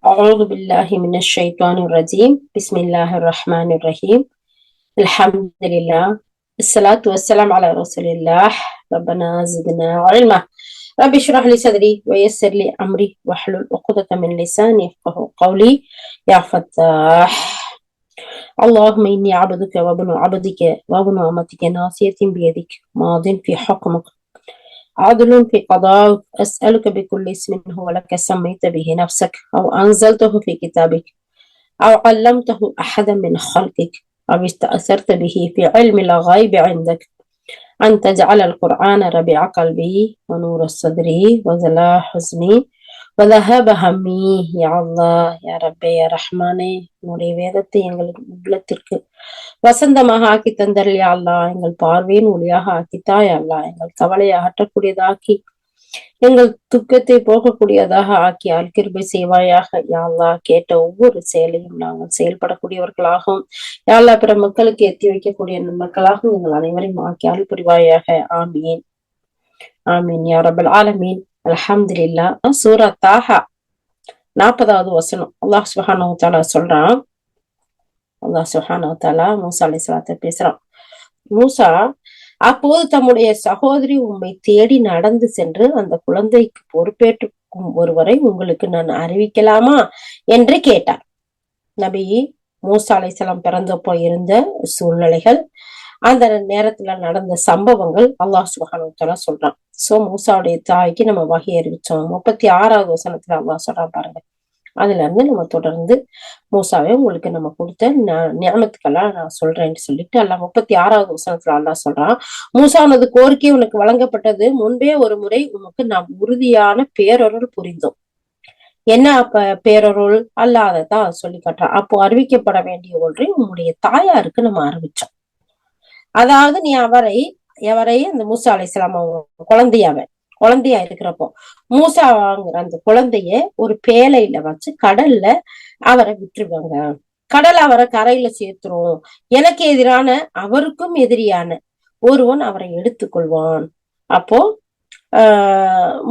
أعوذ بالله من الشيطان الرجيم بسم الله الرحمن الرحيم الحمد لله الصلاة والسلام على رسول الله ربنا زدنا علما رب اشرح لي صدري ويسر لي أمري واحلل عقدة من لساني يفقهوا قولي يا فتاح اللهم إني عبدك وابن عبدك وابن أمتك ناصية بيدك ماض في حكمك عدل في قضاء أسألك بكل اسم هو لك سميت به نفسك أو أنزلته في كتابك أو علمته أحدا من خلقك أو استأثرت به في علم الغيب عندك أن تجعل القرآن ربيع قلبي ونور صدري وجلاء حزني وذهب همي يا الله يا ربي يا ரஹ்மானே உன்னுடைய வேதத்தை எங்கள் உள்ளத்திற்கு வசந்தமாக ஆக்கி தந்தரல் யா அல்லாஹ். எங்கள் பார்வையின் ஒளியாக ஆக்கித்தா யா அல்லாஹ். எங்கள் கவலையை அகற்றக்கூடியதாக்கி எங்கள் துக்கத்தை போகக்கூடியதாக ஆக்கி அல்கிருபை செய்வாயாக யா அல்லாஹ். கேட்ட ஒவ்வொரு செயலையும் நாங்கள் செயல்படக்கூடியவர்களாகவும் யா அல்லாஹ் பிற மக்களுக்கு எத்தி வைக்கக்கூடிய மக்களாகவும் எங்கள் அனைவரையும் ஆக்கி அருள் புரிவாயாக. ஆமீன் ஆமீன் யா ரப்பல் ஆலமீன். அல்ஹம்துலில்லாஹ். சூரா தாஹா 40வது வசனம். அல்லாஹ் சுப்ஹானஹு வ தஆலா சொல்றான். அல்லாஹ் சுப்ஹானஹு வ தஆலா மூசா அலைஹிஸ்ஸலாத்தை பேசுறான். மூசா, அப்போது தம்முடைய சகோதரி உம்மை தேடி நடந்து சென்று அந்த குழந்தைக்கு பொறுப்பேற்றுக்கும் ஒருவரை உங்களுக்கு நான் அறிவிக்கலாமா என்று கேட்டார். நபி மூசா அலைஹிஸ்ஸலாம் பிறந்தப்போ இருந்த சூழ்நிலைகள், அந்த நேரத்துல நடந்த சம்பவங்கள் அல்லாஹ் சுப்ஹானஹு வ தஆலா சொல்றான். சோ மூசாவுடைய தாய்க்கு நம்ம வகை அறிவிச்சோம். 36வது வசனத்துல அல்லாஹ் சொல்றான் பாருங்க. அதுல இருந்து நம்ம தொடர்ந்து மூசாவே உங்களுக்கு நம்ம கொடுத்த நியமத்துக்கெல்லாம் நான் சொல்றேன்னு சொல்லிட்டு அல்லாஹ் 36வது வசனத்துல அல்லாஹ் சொல்றான். மூசானது கோரிக்கை உனக்கு வழங்கப்பட்டது முன்பே ஒரு முறை உனக்கு நாம் உறுதியான பேரருள் புரிந்தோம். என்ன பேரருள் அல்லாததான் சொல்லி காட்டுறான். அப்போ அறிவிக்கப்பட வேண்டிய ஒன்றை உன்னுடைய தாயாருக்கு நம்ம அறிவிச்சோம். அதாவது நீ எவரை அந்த மூசா அலைஹிஸ்ஸலாம் அவங்க குழந்தையா இருக்கிறப்போ மூசாவாங்கிற அந்த குழந்தைய ஒரு பேழையில வச்சு கடல்ல அவரை விட்டுருவாங்க. கடல் அவரை கரையில சேர்த்துரும். எனக்கு எதிரான அவருக்கும் எதிரியான ஒருவன் அவரை எடுத்துக்கொள்வான். அப்போ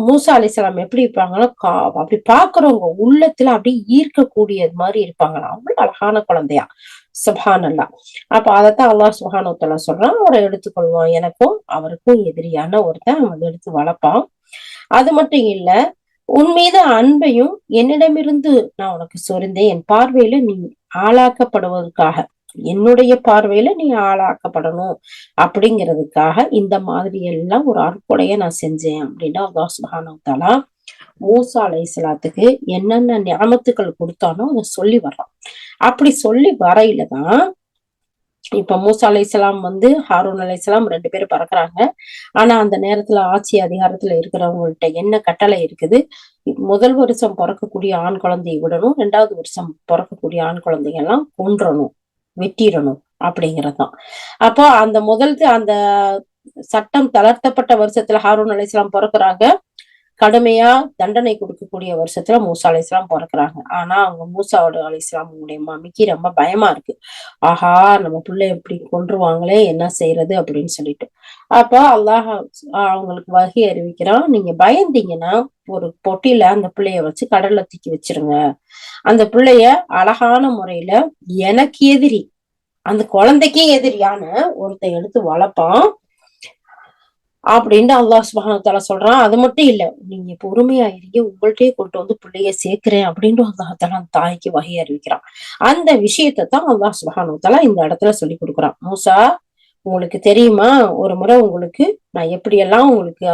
மூசா அலைஹிஸ்ஸலாம் எப்படி இருப்பாங்கன்னா, அப்படி பாக்குறவங்க உள்ளத்துல அப்படி ஈர்க்கக்கூடியது மாதிரி இருப்பாங்களா. அவ்வளவு அழகான குழந்தையா. சுப்ஹானல்லாஹ். அப்ப அதத்தான் அல்லாஹ் சுப்ஹானஹு வ தஆலா சொல்றான். அவரை எடுத்துக்கொள்வான். எனக்கும் அவருக்கும் எதிரியான ஒருத்தன் அவன் எடுத்து வளர்ப்பான். அது மட்டும் இல்ல, உன் மீது அன்பையும் என்னிடமிருந்து நான் உனக்கு சொரிந்தேன். என் பார்வையில நீ ஆளாக்கப்படுவதற்காக, என்னுடைய பார்வையில நீ ஆளாக்கப்படணும் அப்படிங்கிறதுக்காக இந்த மாதிரி எல்லாம் ஒரு அற்புடைய நான் செஞ்சேன் அப்படின்னு அல்லாஹ் சுப்ஹானஹு வ தஆலா மூசா அலைஹிஸ்ஸலாத்துக்கு என்னென்ன நியமத்துக்கள் கொடுத்தானோ அதை சொல்லி வர்றான். அப்படி சொல்லி வரையில தான் இப்ப மூசா அலைஹிஸ்ஸலாம் ஹாரூன் அலைஹிஸ்ஸலாம் 2 பேரும் பறக்குறாங்க. ஆனா அந்த நேரத்துல ஆட்சி அதிகாரத்துல இருக்கிறவங்கள்ட்ட என்ன கட்டளை இருக்குது? முதல் வருஷம் பிறக்கக்கூடிய ஆண் குழந்தையை விடணும், 2வது வருஷம் பிறக்கக்கூடிய ஆண் குழந்தைங்க எல்லாம் கொன்றணும், வெட்டிடணும் அப்படிங்கறதுதான். அப்போ அந்த சட்டம் தளர்த்தப்பட்ட வருஷத்துல ஹாரூன் அலைஹிஸ்ஸலாம் பிறக்குறாங்க. கடுமையா தண்டனை கொடுக்கக்கூடிய வருஷத்துல மூசா அலைஹிஸ்ஸலாம் பிறக்குறாங்க. ஆனா அவங்க மூசா அலைஹிஸ்ஸலாமுடைய மம்மிக்கு ரொம்ப பயமா இருக்கு. ஆஹா, நம்ம பிள்ளை எப்படி கொன்றுவாங்களே, என்ன செய்யறது அப்படின்னு சொல்லிட்டு. அப்ப அல்லாஹ் அவங்களுக்கு வகை அறிவிக்கிறான். நீங்க பயந்தீங்கன்னா ஒரு பொட்டியில அந்த பிள்ளைய வச்சு கடல்ல தூக்கி வச்சிருங்க. அந்த பிள்ளைய அழகான முறையில எனக்கு எதிரி, அந்த குழந்தைக்கே எதிரியான ஒருத்தன் எடுத்து வளர்ப்பான் அப்படின்னு அல்லாஹ் சுப்ஹானஹு வ தஆலா சொல்றான். அது மட்டும் இல்ல, நீங்க பொறுமையா இருங்க, உங்கள்ட்டயே கொண்டு பிள்ளைய சேர்க்கிறேன் அப்படின்னு அல்லாஹ் தஆலா அந்த தாய்க்கு வகை அறிவிக்கிறான். அந்த விஷயத்தை தான் அல்லாஹ் சுப்ஹானஹு வ தஆலா இந்த இடத்துல சொல்லி கொடுக்குறான். மூசா, உங்களுக்கு தெரியுமா, ஒரு முறை உங்களுக்கு நான் எப்படியெல்லாம் உங்களுக்கு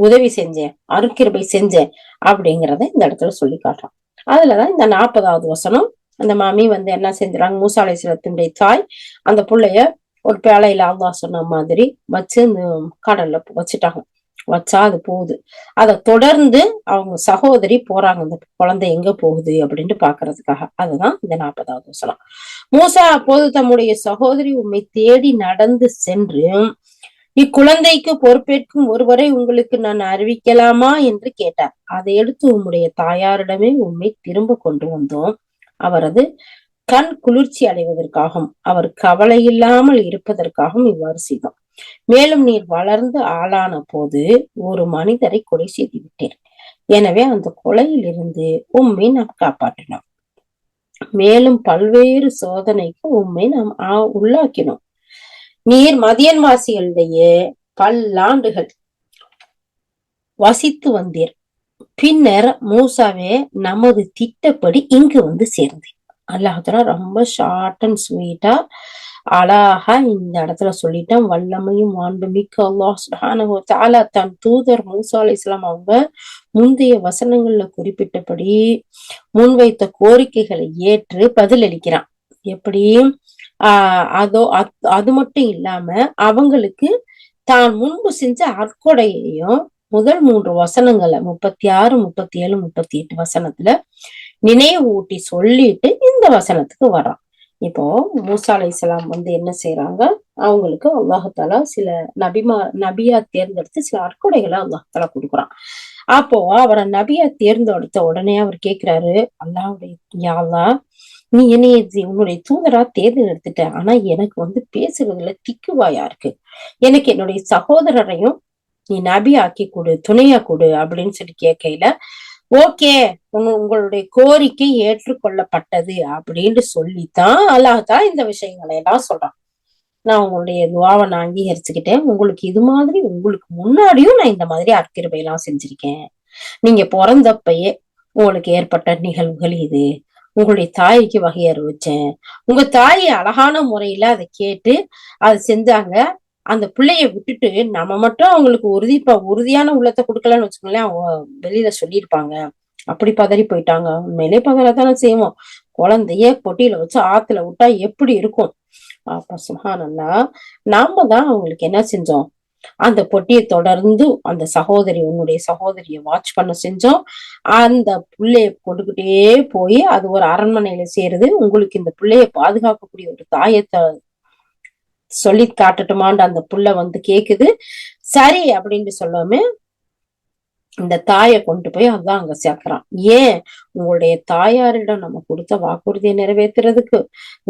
உதவி செஞ்சேன், அருட்கிருபை செஞ்சேன் அப்படிங்கிறத இந்த இடத்துல சொல்லி காட்டுறான். அதுலதான் இந்த 40வது வசனம். அந்த மாமி என்ன செஞ்சுறாங்க, மூசா அலைஹிஸ்ஸலாத்தினுடைய தாய் அந்த பிள்ளைய ஒரு பேழையில அல்லாஹ் சொன்ன மாதிரி வச்சு இந்த கடல்ல வச்சுட்டாங்க. வச்சா அது போகுது. அதை தொடர்ந்து அவங்க சகோதரி போறாங்க, அந்த குழந்தை எங்க போகுது அப்படின்ட்டு பாக்குறதுக்காக. அதுதான் இந்த 40வது வசனம். மூசா அப்போது தம்முடைய சகோதரி உம்மை தேடி நடந்து சென்று இக்குழந்தைக்கு பொறுப்பேற்கும் ஒருவரை உங்களுக்கு நான் அறிவிக்கலாமா என்று கேட்டார். அதை எடுத்து உம்முடைய தாயாரிடமே உம்மை திரும்ப கொண்டு வந்தோம். அவரது கண் குளிர்ச்சி அடைவதற்காகவும் அவர் கவலை இல்லாமல் இருப்பதற்காகவும் இவ்வாறு செய்தோம். மேலும் நீர் வளர்ந்து ஆளான போது ஒரு மனிதரை கொலை செய்து விட்டீர். எனவே அந்த கொலையிலிருந்து உம்மை நாம் காப்பாற்றினோம். மேலும் பல்வேறு சோதனைக்கு உம்மை நாம் உள்ளாக்கினோம். நீர் மதியன்வாசிகளிடையே பல்லாண்டுகள் வசித்து வந்தீர். பின்னர் மூசாவே நமது திட்டப்படி இங்கு வந்து சேர்ந்தேன். அல்லாஹ் ரொம்ப ஷார்ட் அண்ட் ஸ்வீட்டா அழகா இந்த இடத்துல சொல்லிட்டேன். வல்லமையும் மாண்புமிக்க அல்லாஹ் சுப்ஹானஹு வ தஆலா தன் தூதர் மூசா அலைஹிஸ்ஸலாம் அவங்க முந்தைய வசனங்கள்ல குறிப்பிட்டபடி முன்வைத்த கோரிக்கைகளை ஏற்று பதிலளிக்கிறான். எப்படி அது மட்டும் இல்லாம அவங்களுக்கு தான் முன்பு செஞ்ச அற்கொடையையும் முதல் 3 வசனங்கள்ல 36, 37, 38 வசனத்துல நினைவு ஊட்டி சொல்லிட்டு இந்த வசனத்துக்கு வர்றான். இப்போ மூசா அலைஹிஸ்ஸலாம் வந்து என்ன செய்யறாங்க, அவங்களுக்கு அல்லாஹாலா சில நபியா தேர்ந்தெடுத்து சில அற்கொடைகளை அல்லாஹாலா கொடுக்குறான். அப்போ அவரை நபியா தேர்ந்தெடுத்த உடனே அவர் கேட்கிறாரு, அல்லாஹ்வுடைய யா அல்லாஹ், நீ என்னைய உன்னுடைய தூதரா தேர்ந்தெடுத்துட்ட, ஆனா எனக்கு வந்து பேசுறதுல திக்குவாயா இருக்கு. எனக்கு என்னுடைய சகோதரரையும் நீ நபி ஆக்கி கொடு, துணையா கொடு அப்படின்னு சொல்லி கேட்கையில, ஓகே உங்களுடைய கோரிக்கை ஏற்றுக்கொள்ளப்பட்டது அப்படின்னு சொல்லித்தான் அல்லாஹ் இந்த விஷயங்களை எல்லாம் சொல்றான். நான் உங்களுடைய துவாவை நான் அங்கீகரிச்சுக்கிட்டேன். உங்களுக்கு இது மாதிரி உங்களுக்கு முன்னாடியும் நான் இந்த மாதிரி அற்கிருபை எல்லாம் செஞ்சிருக்கேன். நீங்க பிறந்தப்பயே உங்களுக்கு ஏற்பட்ட நிகழ்வுகள் இது. உங்களுடைய தாய்க்கு வகை அறிவிச்சேன். உங்க தாய் அழகான முறையில அதை கேட்டு அதை செஞ்சாங்க. அந்த பிள்ளைய விட்டுட்டு நம்ம மட்டும் அவங்களுக்கு உறுதியான உள்ளத்தை கொடுக்கலன்னு வச்சுக்கோங்களேன், அவங்க வெளியில சொல்லியிருப்பாங்க. அப்படி பதறி போயிட்டாங்க. உண்மையிலே பதறத்தானே செய்வோம். குழந்தைய பொட்டியில வச்சு ஆத்துல விட்டா எப்படி இருக்கும்? அப்ப சுப்ஹானல்லாஹ், நாம தான் அவங்களுக்கு என்ன செஞ்சோம், அந்த பொட்டியை தொடர்ந்து அந்த உன்னுடைய சகோதரிய வாட்ச் பண்ண செஞ்சோம். அந்த பிள்ளைய கொண்டுகிட்டே போய் அது ஒரு அரண்மனையில சேருது. உங்களுக்கு இந்த பிள்ளைய பாதுகாக்கக்கூடிய ஒரு தாயத்தை சொல்லி காட்டட்டுமான்னு அந்த புள்ள வந்து கேக்குது. சரி அப்படின்னு சொல்லாம இந்த தாயை கொண்டு போய் அதான் அங்க சேர்க்கிறான். ஏன்? உங்களுடைய தாயாரிடம் நம்ம கொடுத்த வாக்குறுதியை நிறைவேற்றுறதுக்கு,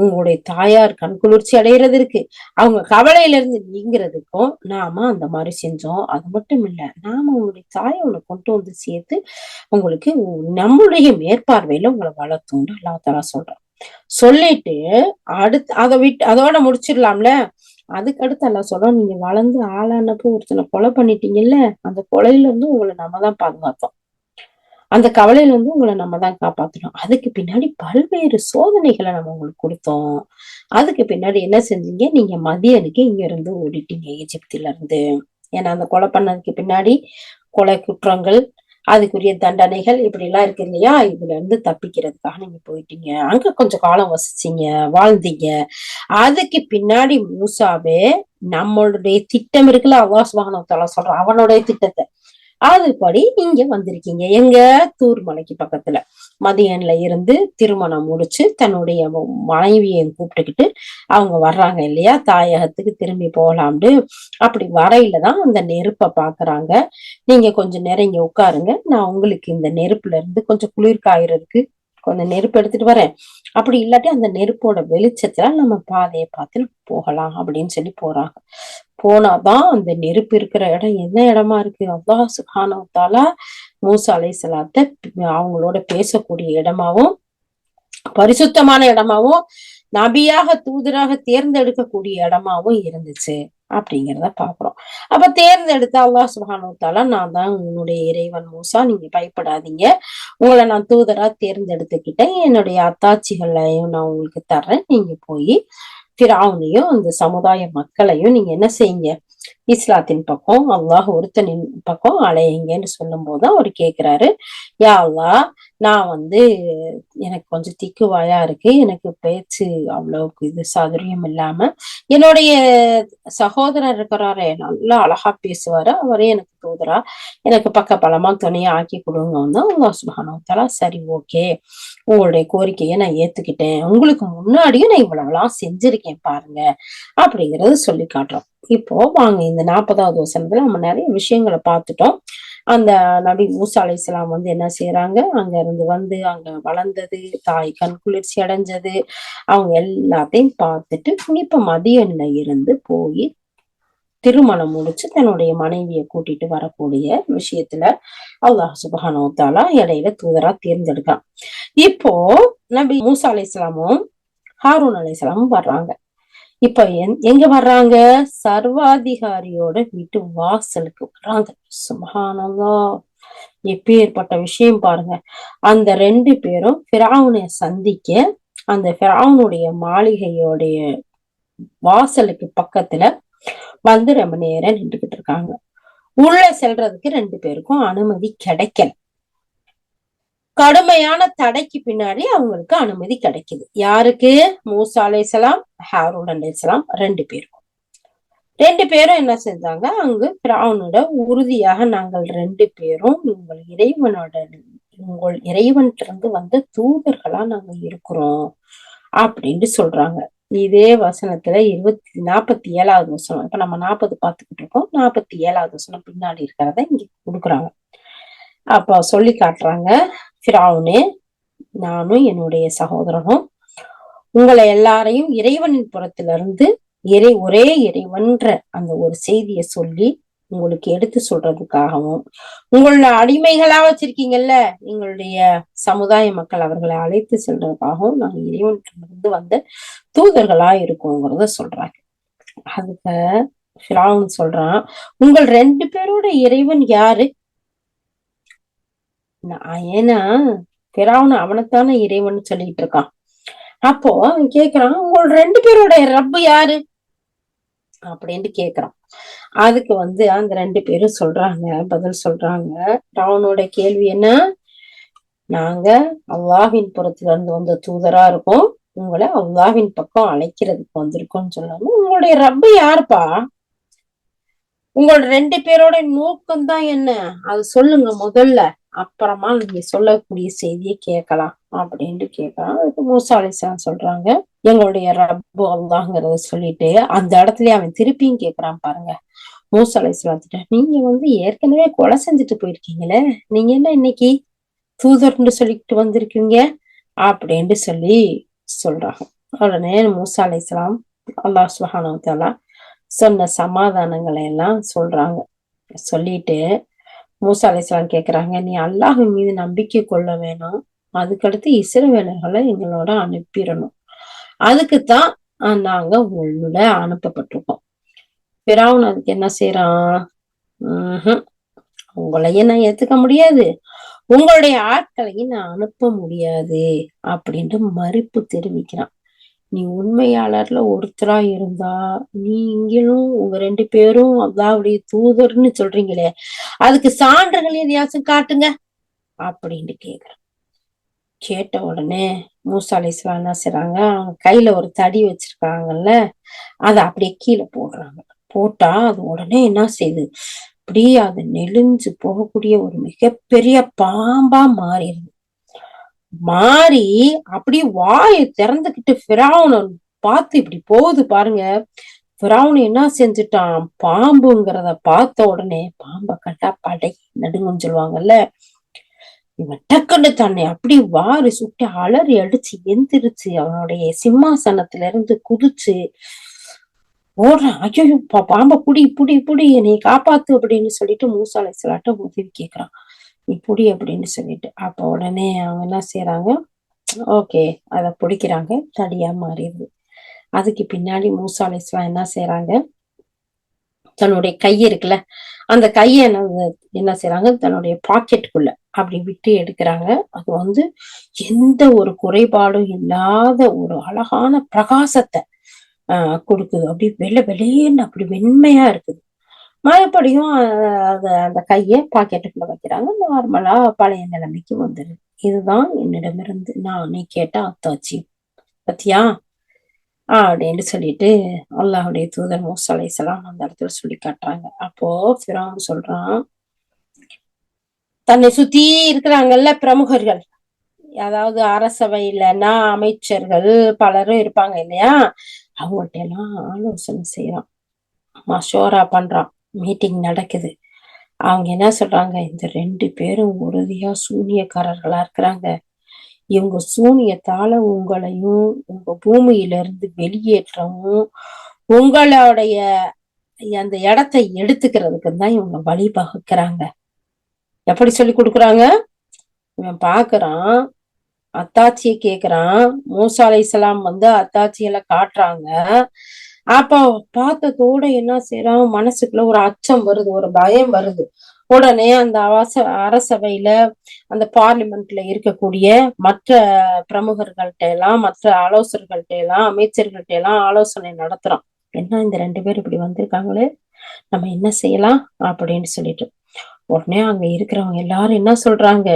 உங்களுடைய தாயார் கண்குளிர்ச்சி அடைகிறதுக்கு, அவங்க கவலையில இருந்து நீங்கிறதுக்கும் நாம அந்த மாதிரி செஞ்சோம். அது மட்டும் இல்ல, நாம உங்களுடைய தாயை உங்களை கொண்டு வந்து சேர்த்து உங்களுக்கு நம்மளுடைய மேற்பார்வையில உங்களை வளர்த்தோம்னு அல்லாஹ் தஆலா சொல்றான். சொல்லிட்டு அதோட முடிச்சிடலாம்ல. அதுக்கு அடுத்து எல்லாம் சொல்றோம், நீங்க வளர்ந்து ஆளானப்போ ஒருத்தனை கொலை பண்ணிட்டீங்கல்ல, அந்த கொலையில இருந்து உங்களை நம்ம தான் பாதுகாத்தோம். அந்த கவலையில இருந்து உங்களை நம்ம தான் காப்பாத்தணும். அதுக்கு பின்னாடி பல்வேறு சோதனைகளை நம்ம உங்களுக்கு கொடுத்தோம். அதுக்கு பின்னாடி என்ன செஞ்சீங்க, நீங்க மதியனுக்கு இங்க இருந்து ஓடிட்டீங்க எகிப்தில இருந்து. ஏன்னா அந்த கொலை பண்ணதுக்கு பின்னாடி கொலை குற்றங்கள், அதுக்குரிய தண்டனைகள் இப்படி எல்லாம் இருக்கு இல்லையா, இதுல இருந்து தப்பிக்கிறதுக்காக நீங்க போயிட்டீங்க. அங்க கொஞ்சம் காலம் வசிச்சீங்க, வாழ்ந்தீங்க. அதுக்கு பின்னாடி மூசாவே நம்மளுடைய திட்டம் இருக்குல்ல, அல்லாஹ் சுப்ஹானஹு வ தஆலா சொல்றான் அவனுடைய திட்டத்தை, அதுபடி இங்க வந்திருக்கீங்க. எங்க தூர் மலைக்கு பக்கத்துல மதியன்ல இருந்து திருமணம் முடிச்சு தன்னுடைய மனைவியை கூப்பிட்டுக்கிட்டு அவங்க வர்றாங்க இல்லையா, தாயகத்துக்கு திரும்பி போகலாம்னு. அப்படி வரையிலதான் அந்த நெருப்பை பாக்குறாங்க. நீங்க கொஞ்சம் நேரம் இங்க உட்காருங்க, நான் உங்களுக்கு இந்த நெருப்புல இருந்து கொஞ்சம் குளிர் காயறதுக்கு கொஞ்சம் நெருப்பு எடுத்துட்டு வரேன். அப்படி இல்லாட்டி அந்த நெருப்போட வெளிச்சத்துல நம்ம பாதையை பார்த்து போகலாம் அப்படின்னு சொல்லி போறாங்க. போனாதான் அந்த நெருப்பு இருக்கிற இடம் என்ன இடமா இருக்கு, அல்லாஹ் சுப்ஹானஹு வ தஆலா மூசா அலைஹிஸ்ஸலாத்தை அவங்களோட பேசக்கூடிய இடமாவும் பரிசுத்தமான இடமாவும் நபியாக தூதராக தேர்ந்தெடுக்கக்கூடிய இடமாவும் இருந்துச்சு அப்படிங்கிறத பாக்குறோம். அப்ப தேர்ந்தெடுத்த அல்லாஹ் சுப்ஹானஹு வ தஆலா, நான் தான் உன்னுடைய இறைவன் மூசா, நீங்க பயப்படாதீங்க, உங்களை நான் தூதரா தேர்ந்தெடுத்துக்கிட்டேன், என்னுடைய அத்தாட்சிகளையும் நான் உங்களுக்கு தர்றேன், நீங்க போய் ஃபிரௌனையும் அந்த சமுதாய மக்களையும் நீங்க என்ன செய்யுங்க, இஸ்லாத்தின் பக்கம், அல்லாஹ் ஒருத்தனின் பக்கம் அலையுங்கன்னு சொல்லும் போதுதான் அவர் கேக்குறாரு, யா அல்லாஹ், நான் வந்து எனக்கு கொஞ்சம் திக்குவாயா இருக்கு, எனக்கு பேச்சு அவ்வளவுக்கு இது சாதுரியம் இல்லாம, என்னுடைய சகோதரர் இருக்கிறாரே நல்லா அழகா பேசுவாரு, அவரே எனக்கு தூதரா எனக்கு பக்க பலமா துணையா ஆக்கி கொடுங்க. அல்லாஹ் சுப்ஹானஹு வ தஆலா சரி ஓகே, உங்களுடைய கோரிக்கையை நான் ஏத்துக்கிட்டேன், உங்களுக்கு முன்னாடியும் நான் இவ்வளவுலாம் செஞ்சிருக்கேன் பாருங்க அப்படிங்கறது சொல்லி காட்டுறோம். இப்போ வாங்க இந்த 40வது வசனத்துல நம்ம நிறைய விஷயங்களை பார்த்துட்டோம். அந்த நபி மூசா அலைஹிஸ்ஸலாம் வந்து என்ன செய்யறாங்க, அங்க இருந்து வந்து அங்க வளர்ந்தது, தாய் கண் குளிர்ச்சி அடைஞ்சது, அவங்க எல்லாத்தையும் பார்த்துட்டு இப்ப மதியன்ல இருந்து போய் திருமணம் முடிச்சு தன்னுடைய மனைவியை கூட்டிட்டு வரக்கூடிய விஷயத்துல அல்லாஹ் சுப்ஹானஹு வ தஆலா இடையில தூதரா தேர்ந்தெடுக்கான். இப்போ நபி மூசா அலைஹிஸ்ஸலாமும் ஹாரூன் அலைஹிஸ்ஸலாமும் வர்றாங்க. இப்ப எங்க வர்றாங்க? சர்வாதிகாரியோட வீட்டு வாசலுக்கு வர்றாங்க. சுப்ஹானல்லாஹ், எப்பேற்பட்ட விஷயம் பாருங்க. அந்த 2 பேரும் ஃபிரௌனை சந்திக்க அந்த ஃபிரௌனுடைய மாளிகையோடைய வாசலுக்கு பக்கத்துல வந்து ரொம்ப நேரம் நின்றுகிட்டு இருக்காங்க. உள்ள செல்றதுக்கு 2 பேருக்கும் அனுமதி கிடைக்கல. கடுமையான தடைக்கு பின்னாடி அவங்களுக்கு அனுமதி கிடைக்குது. யாருக்கு? மூசா அலைஹிஸ்ஸலாம், ஹாரூன் அலைஹிஸ்ஸலாம் 2 பேருக்கும். 2 பேரும் என்ன செஞ்சாங்க? அங்கு ஃபிரௌனோட உறுதியாக நாங்கள் 2 பேரும் உங்கள் இறைவனிலிருந்து வந்த தூதர்களா நாங்க இருக்கிறோம் அப்படின்னு சொல்றாங்க. இதே வசனத்துல 47வது வசனம். இப்ப நம்ம 40 பார்த்துக்கிட்டு இருக்கோம். 47வது வசனம் பின்னாடி இருக்கிறத இங்க கொடுக்குறாங்க. அப்ப சொல்லி காட்டுறாங்க, ஃபிரௌனே, நானும் என்னுடைய சகோதரனும் உங்களை எல்லாரையும் இறைவனின் புறத்திலிருந்து ஒரே இறைவன்ற அந்த ஒரு செய்தியை சொல்லி உங்களுக்கு எடுத்து சொல்றதுக்காகவும், உங்களோட அடிமைகளா வச்சிருக்கீங்கல்ல எங்களுடைய சமுதாய மக்கள், அவர்களை அழைத்து செல்றதுக்காகவும் நாங்க இறைவனிடமிருந்து வந்த தூதர்களா இருக்கோங்கிறத சொல்றாங்க. அதுக்கு ஃபிரௌன் சொல்றான், உங்கள் 2 பேரோட இறைவன் யாரு? ஏன்னா ஃபிரௌன் அவனைத்தானே இறைவன் சொல்லிட்டு இருக்கான். அப்போ அவன் கேக்குறான், உங்கள் 2 பேரோட ரப்பு யாரு அப்படின்னு கேக்குறான். அதுக்கு அந்த 2 பேரும் சொல்றாங்க, பதில் சொல்றாங்க. ஃபிரௌனோட கேள்வி என்ன? நாங்க அல்லாஹ்வின் புறத்துல இருந்து வந்த தூதரா இருக்கோம், உங்களை அல்லாஹ்வின் பக்கம் அழைக்கிறதுக்கு வந்திருக்கோம்னு சொல்லாம, உங்களுடைய ரப்பு யாருப்பா? உங்களோட 2 பேரோட நோக்கம் தான் என்ன? அது சொல்லுங்க முதல்ல, அப்புறமா நீங்க சொல்லக்கூடிய செய்தியை கேட்கலாம் அப்படின்ட்டு கேட்கலாம். அதுக்கு மூசா அலைஹிஸ்ஸலாம் சொல்றாங்க, எங்களுடைய ரப்பு அல்லாஹ்ங்கிறத சொல்லிட்டு அந்த இடத்துலயே அவன் திருப்பியும் கேட்கிறான் பாருங்க. மூசா அலைஹிஸ்ஸலாத்திட்ட, நீங்க ஏற்கனவே கொலை செஞ்சுட்டு போயிருக்கீங்களே, நீங்க என்ன இன்னைக்கு தூதர்ன்னு சொல்லிட்டு வந்திருக்கீங்க அப்படின்ட்டு சொல்லி சொல்றாங்க. உடனே மூசா அலைஹிஸ்ஸலாம் அல்லாஹ் சுப்ஹானஹு வ தஆலா சொன்ன சமாதானங்களை எல்லாம் சொல்றாங்க. சொல்லிட்டு மூசா அலைஹிஸ்ஸலாம் கேக்குறாங்க, நீ அல்லாஹ்வின் மீது நம்பிக்கை கொள்ள வேணும், அதுக்கடுத்து இஸ்ரவேலர்களை எங்களோட அனுப்பிடணும், அதுக்குத்தான் நாங்க உங்களோட அனுப்பப்பட்டிருக்கோம். ஃபிரௌன் அதுக்கு என்ன செய்யறான்? உங்களையும் நான் ஏத்துக்க முடியாது, உங்களுடைய ஆட்களையும் நான் அனுப்ப முடியாது அப்படின்ட்டு மறுப்பு தெரிவிக்கிறான். நீ உண்மையாளர்ல ஒருத்தரா இருந்தா நீங்களும் உங்க 2 பேரும் அல்லாஹ்வுடைய தூதர்ன்னு சொல்றீங்களே, அதுக்கு சான்றுகள் எதையாச்சும் காட்டுங்க அப்படின்னு கேக்குறான். கேட்ட உடனே மூசா அலைஹிஸ்ஸலாம் என்ன செய்றாங்க? அவங்க கையில ஒரு தடி வச்சிருக்காங்கல்ல, அதை அப்படியே கீழே போடுறாங்க. போட்டா அது உடனே என்ன செய்யுது? அப்படியே அது நெளிஞ்சு போகக்கூடிய ஒரு மிகப்பெரிய பாம்பா மாறிடுது. மாறி அப்படியே வாயை திறந்துகிட்டு ஃபிரௌனை பார்த்து இப்படி போகுது பாருங்க. ஃபிரௌன் என்ன செஞ்சுட்டான்? பாம்புங்கிறத பார்த்த உடனே, பாம்பை கண்டா படை நடுங்குன்னு சொல்லுவாங்கல்ல, இவன் டக்குன்னு தன்னை அப்படி வாரி சுட்டி அலறி அடிச்சு எந்திரிச்சு அவனுடைய சிம்மாசனத்துல இருந்து குதிச்சு ஓடுறான். ஐயோ, பாம்பை புடி புடி புடி, என்னை காப்பாத்து அப்படின்னு சொல்லிட்டு மூசா அலைஹிஸ்ஸலாட்ட உதவி கேக்குறான், நீ புடி அப்படின்னு சொல்லிட்டு. அப்ப உடனே அவங்க என்ன செய்யறாங்க? ஓகே, அதை பிடிக்கிறாங்க, தடியா மாறிடுது. அதுக்கு பின்னாடி மூசா அலைஹிஸ்ஸலாம் என்ன செய்யறாங்க? தன்னுடைய கை இருக்குல்ல, அந்த கையை என்ன செய்யறாங்க? தன்னுடைய பாக்கெட்டுக்குள்ள அப்படி விட்டு எடுக்கிறாங்க. அது எந்த ஒரு குறைபாடும் இல்லாத ஒரு அழகான பிரகாசத்தை கொடுக்குது. அப்படி வெளியேன்னு அப்படி வெண்மையா இருக்குது. மறுபடியும் அந்த கையை பாக்கெட்டுக்குள்ள வைக்கிறாங்க. நார்மலா பழைய நிலைமைக்கு வந்துடுது. இதுதான் என்னிடமிருந்து நீ கேட்ட அத்தாட்சி பத்தியா அப்படின்னு சொல்லிட்டு அல்லாஹ்வுடைய தூதர் மூசா அலைஹிஸ்ஸலாம் அந்த இடத்துல சொல்லி காட்டுறாங்க. அப்போ ஃபிரௌன் சொல்றான், தன்னை சுத்தி இருக்கிறாங்கல்ல பிரமுகர்கள், அதாவது அரசவையிலன்னா அமைச்சர்கள் பலரும் இருப்பாங்க இல்லையா, அவங்கள்ட்ட எல்லாம் ஆலோசனை செய்யறான், மஷோரா பண்றான். மீட்டிங் நடக்குது. அவங்க என்ன சொல்றாங்க? இந்த 2 பேரும் உறுதியா சூனியக்காரர்களா இருக்கிறாங்க, இவங்க சூனியத்தால உங்களையும் உங்க பூமியில இருந்து வெளியேற்றவும், உங்களுடைய அந்த இடத்தை எடுத்துக்கிறதுக்கு தான் இவங்க வழிவகுக்கிறாங்க. எப்படி சொல்லி கொடுக்குறாங்க? இவன் பாக்குறான், அத்தாட்சியை கேக்குறான். மூசா அலைஹிஸ்ஸலாம் அத்தாட்சிகளை காட்டுறாங்க. அப்ப பார்த்ததோட என்ன செய்யறான், மனசுக்குள்ள ஒரு அச்சம் வருது, ஒரு பயம் வருது. உடனே அந்த அரசவையில அந்த பார்லிமெண்ட்ல இருக்கக்கூடிய மற்ற பிரமுகர்கள்ட்ட எல்லாம், மற்ற ஆலோசகர்கள்ட்ட எல்லாம், அமைச்சர்கள்ட்ட எல்லாம் ஆலோசனை நடத்துறான். என்ன இந்த 2 பேர் இப்படி வந்திருக்காங்களே, நம்ம என்ன செய்யலாம் அப்படின்னு சொல்லிட்டு. உடனே அங்க இருக்கிறவங்க எல்லாரும் என்ன சொல்றாங்க,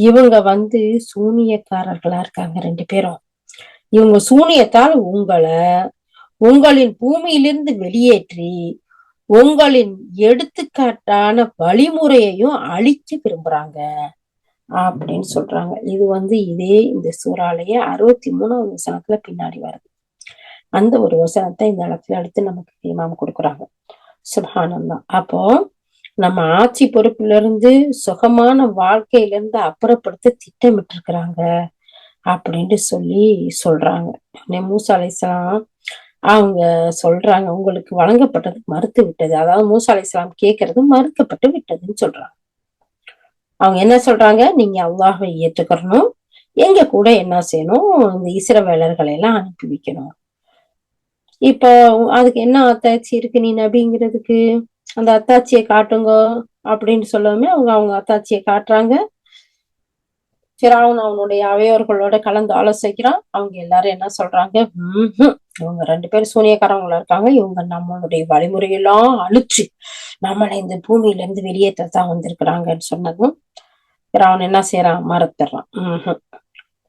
இவங்க சூனியக்காரர்களா இருக்காங்க 2 பேரும். இவங்க சூனியத்தால் உங்களின் பூமியிலிருந்து வெளியேற்றி உங்களின் எடுத்துக்காட்டான வழிமுறையையும் அழிக்க விரும்புறாங்க அப்படின்னு சொல்றாங்க. இது இதே இந்த சூறாலேயே 63வது வசனத்துல பின்னாடி வருது. அந்த ஒரு வசனத்தை இந்த இடத்துல எடுத்து நமக்கு இமாம் கொடுக்குறாங்க. சுப்ஹானல்லாஹ். அப்போ நம்ம ஆட்சி பொறுப்புல இருந்து சுகமான வாழ்க்கையில இருந்து அப்புறப்படுத்த திட்டமிட்டு இருக்கிறாங்க அப்படின்னு சொல்றாங்க. மூசா அலைஹிஸ்ஸலாம் அவங்க சொல்றாங்க, உங்களுக்கு வழங்கப்பட்டது மறுத்து விட்டது. அதாவது மூசா அலைஹிஸ்ஸலாம் கேட்கறது மறுக்கப்பட்டு விட்டதுன்னு சொல்றாங்க. அவங்க என்ன சொல்றாங்க, நீங்க அல்லாஹ்வை ஏற்றுக்கணும், எங்க கூட என்ன செய்யணும், இந்த இஸ்ரவேலர்களை எல்லாம் அனுப்பி வைக்கணும். இப்ப அதுக்கு என்ன அத்தாட்சி இருக்கு நீ நபிங்கிறதுக்கு? அந்த அத்தாட்சியை காட்டுங்க அப்படின்னு சொல்லவுமே அவங்க அத்தாட்சியை காட்டுறாங்க. ஃபிரௌன் அவனுடைய அவையோர்களோட கலந்து ஆலோசிக்கிறான். அவங்க எல்லாரும் என்ன சொல்றாங்க, இவங்க 2 பேரும் சூனியக்காரங்களா இருக்காங்க, இவங்க நம்மளுடைய வழிமுறையெல்லாம் அழிச்சு நம்மளை இந்த பூமியில இருந்து வெளியேற்றத்தான் வந்திருக்கிறாங்கன்னு சொன்னதும் ஃபிரௌன் என்ன செய்யறான், மறுத்துறான்.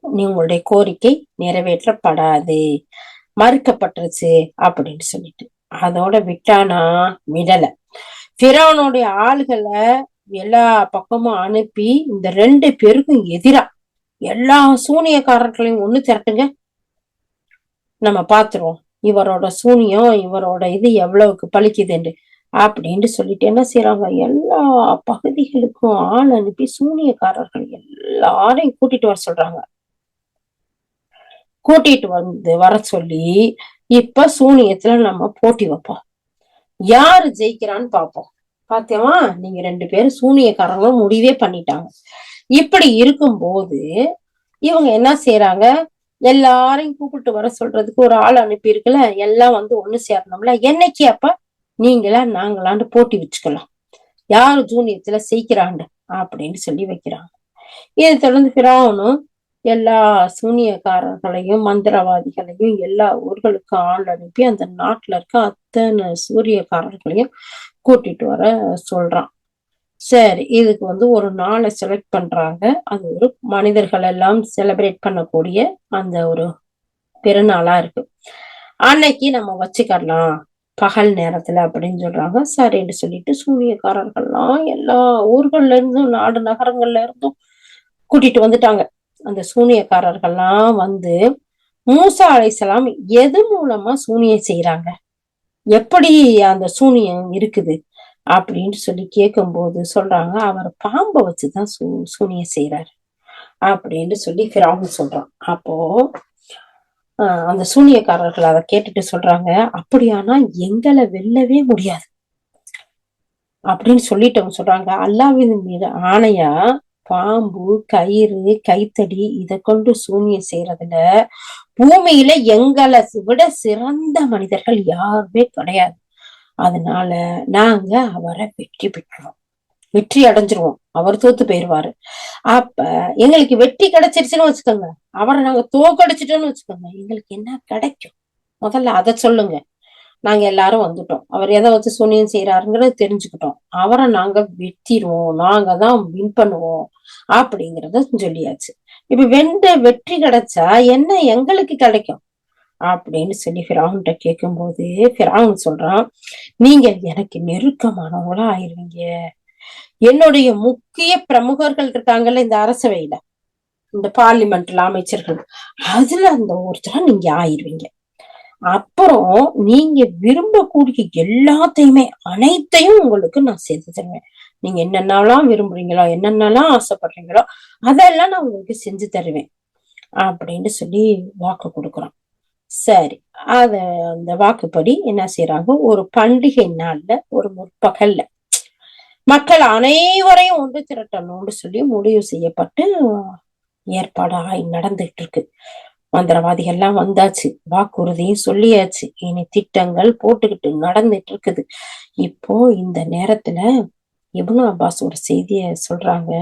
நீ உங்களுடைய கோரிக்கை நிறைவேற்றப்படாது, மறுக்கப்பட்டுருச்சு அப்படின்னு சொல்லிட்டு. அதோட விட்டானா விடல. ஃபிரௌனுடைய ஆளுகளை எல்லா பக்கமும் அனுப்பி இந்த 2 பேருக்கும் எதிரா எல்லா சூனியக்காரர்களையும் ஒண்ணு திரட்டுங்க, நம்ம பாத்துருவோம் இவரோட சூனியம், இவரோட இது எவ்வளவுக்கு பலிக்குதுன்னு அப்படின்னு சொல்லிட்டு என்ன செய்யறாங்க, எல்லா பகுதிகளுக்கும் ஆள் அனுப்பி சூனியக்காரர்கள் எல்லாரையும் கூட்டிட்டு வர சொல்றாங்க. கூட்டிட்டு வர சொல்லி இப்ப சூனியத்துல நம்ம போட்டி வைப்போம், யாரு ஜெயிக்கிறான்னு பாப்போம். பாத்தியமா, நீங்க 2 பேரும் சூனியக்காரங்களும் முடிவே பண்ணிட்டாங்க. இப்படி இருக்கும்போது இவங்க என்ன செய்யறாங்க, எல்லாரையும் கூப்பிட்டு வர சொல்றதுக்கு ஒரு ஆள் அனுப்பி இருக்குல்ல, எல்லாம் ஒண்ணு சேரணும்ல. என்னைக்கு அப்ப நீங்களா நாங்களாண்டு போட்டி வச்சுக்கலாம், யாரு சூனியத்துல செய்கிறாண்டு அப்படின்னு சொல்லி வைக்கிறாங்க. இதை தொடர்ந்து ஃபிரௌனும் எல்லா சூனியக்காரர்களையும் மந்திரவாதிகளையும் எல்லா ஊர்களுக்கும் ஆள் அனுப்பி அந்த நாட்டுல இருக்க அத்தனை சூரியக்காரர்களையும் கூட்டிட்டு வர சொல்றான். சரி, இதுக்கு ஒரு நாளை செலக்ட் பண்றாங்க. அது ஒரு மனிதர்கள் எல்லாம் செலிப்ரேட் பண்ணக்கூடிய அந்த ஒரு பெருநாளா இருக்கு. அன்னைக்கு நம்ம வச்சுக்கலாம் பகல் நேரத்துல அப்படின்னு சொல்றாங்க. சரின்னு சொல்லிட்டு சூனியக்காரர்கள்லாம் எல்லா ஊர்கள்ல இருந்தும் நாடு நகரங்கள்ல இருந்தும் கூட்டிட்டு வந்துட்டாங்க. அந்த சூனியக்காரர்கள்லாம் மூசா அலைஹிஸ்ஸலாம் எது மூலமா சூனியம் செய்யறாங்க, எப்படி அந்த சூனியம் இருக்குது அப்படின்னு சொல்லி கேட்கும்போது சொல்றாங்க, அவர் பாம்பை வச்சுதான் சூனியம் செய்யறாரு அப்படின்னு சொல்லி ஃபிரௌன் சொல்றான். அப்போ அந்த சூனியக்காரர்கள் அதை கேட்டுட்டு சொல்றாங்க, அப்படியானா எங்களை வெல்லவே முடியாது அப்படின்னு சொல்லிட்டு அவங்க சொல்றாங்க, அல்லாஹ்வின் மீது ஆணையா பாம்பு, கயிறு, கைத்தடி இதை கொண்டு சூனியம் செய்யறதுல பூமியில எங்களை விட சிறந்த மனிதர்கள் யாருமே கிடையாது. அதனால நாங்க அவரை வெற்றி அடைஞ்சிருவோம், அவர் தோத்து போயிருவாரு. அப்ப எங்களுக்கு வெற்றி கிடைச்சிருச்சுன்னு வச்சுக்கோங்க, அவரை நாங்க தோக்கடிச்சிட்டோம்னு வச்சுக்கோங்க, எங்களுக்கு என்ன கிடைக்கும் முதல்ல அதை சொல்லுங்க. நாங்க எல்லாரும் வந்துட்டோம், அவர் எதை வச்சு சூனியம் செய்யறாருங்கிறத தெரிஞ்சுக்கிட்டோம், அவரை நாங்க வெற்றிடுவோம், நாங்க தான் வின் பண்ணுவோம் அப்படிங்கறத சொல்லியாச்சு. இப்ப வெற்றி கிடைச்சா என்ன எங்களுக்கு கிடைக்கும் அப்படின்னு சொல்லி ஃபிரௌன்கிட்ட கேட்கும்போது ஃபிரௌன் சொல்றான், நீங்க எனக்கு நெருக்கமானவங்களா ஆயிருவீங்க, என்னுடைய முக்கிய பிரமுகர்கள் இருக்காங்கல்ல இந்த அரசவையில, இந்த பார்லிமெண்ட்ல அமைச்சர்கள், அதுல அந்த ஒருத்தரா நீங்க ஆயிருவீங்க. அப்புறம் நீங்க விரும்பக்கூடிய எல்லாத்தையுமே அனைத்தையும் உங்களுக்கு நான் செய்து தருவேன், நீங்க என்னென்னலாம் விரும்புறீங்களோ என்னென்னலாம் ஆசைப்படுறீங்களோ அதெல்லாம் நான் உங்களுக்கு செஞ்சு தருவேன் அப்படின்னு சொல்லி வாக்கு கொடுக்குறான். சரி, அத அந்த வாக்குப்படி என்ன செய்யறாங்க, ஒரு பண்டிகை நாள்ல ஒரு முற்பகல்ல மக்கள் அனைவரையும் ஒன்று திரட்டணும்னு சொல்லி முடிவு செய்யப்பட்டு ஏற்பாடாய் நடந்துட்டு இருக்கு. மந்திரவாதிகள் எல்லாம் வந்தாச்சு, வாக்குறுதியும் சொல்லியாச்சு, இனி திட்டங்கள் போட்டுக்கிட்டு நடந்துட்டு இருக்குது. இப்போ இந்த நேரத்துல இப்னு அப்பாஸ் ஒரு செய்திய சொல்றாங்க.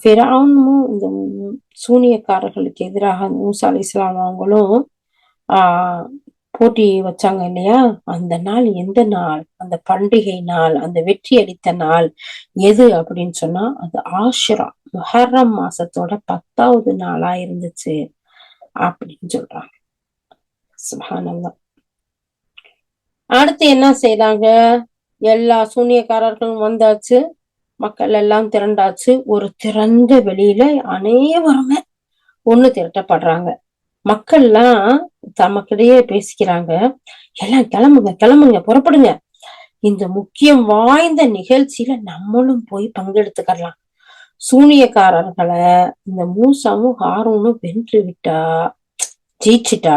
ஃபிரௌனும் இந்த சூனியக்காரர்களுக்கு எதிராக மூசா அலைஹிஸ்ஸலாம் அவங்களும் ஆஹ் போட்டி வச்சாங்க இல்லையா, அந்த நாள் எந்த நாள், அந்த பண்டிகை நாள், அந்த வெற்றி அளித்த நாள் எது அப்படின்னு சொன்னா அது ஆஷுரா, முஹர்ரம் மாசத்தோட 10வது நாளா இருந்துச்சு அப்படின்னு சொல்றாங்க. சுப்ஹானல்லாஹ். அடுத்து என்ன செய்றாங்க, எல்லா சூனியக்காரர்களும் வந்தாச்சு, மக்கள் எல்லாம் திரண்டாச்சு, ஒரு திறந்த வெளியில அனைவருமே ஒண்ணு திரட்டப்படுறாங்க. மக்கள்லாம் தமக்கிடையே பேசிக்கிறாங்க, எல்லாம் கிளம்புங்க கிளம்புங்க புறப்படுங்க, இந்த முக்கியம் வாய்ந்த நிகழ்ச்சியில நம்மளும் போய் பங்கெடுத்துக்கலாம். சூனியக்காரர்களை இந்த மூசாவும் ஹாரூனும் வென்று விட்டா, ஜெயிச்சுட்டா